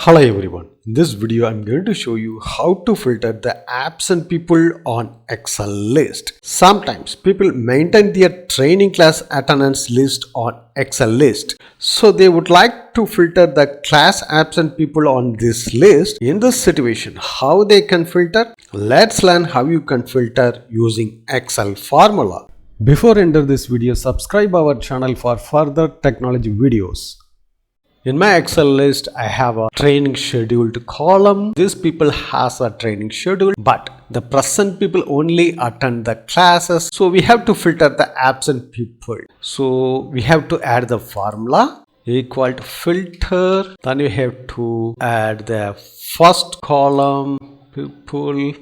Hello everyone, in this video I'm going to show you how to filter the absent people on Excel list. Sometimes people maintain their training class attendance list on Excel list. So they would like to filter the class absent people on this list. In this situation, how they can filter? Let's learn how you can filter using Excel formula. Before enter this video, subscribe our channel for further technology videos. In my Excel list, I have a training scheduled column. These people has a training schedule, but the present people only attend the classes. So we have to filter the absent people. So we have to add the formula equal to filter. Then we have to add the first column people.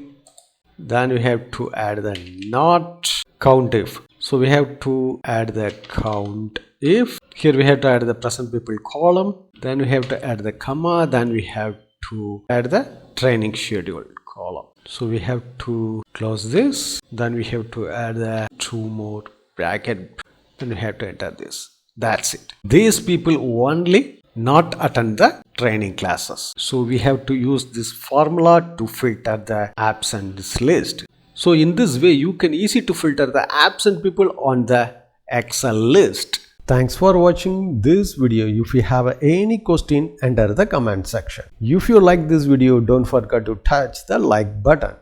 Then we have to add the not count if. So we have to add the count if. Here we have to add the present people column. Then we have to add the comma. Then we have to add the training schedule column. So we have to close this. Then we have to add the two more bracket. Then we have to enter this. That's it. These people only not attend the training classes. So we have to use this formula to filter the absent list. So in this way, you can easily to filter the absent people on the Excel list. Thanks for watching this video. If you have any question, enter the comment section. If you like this video, don't forget to touch the like button.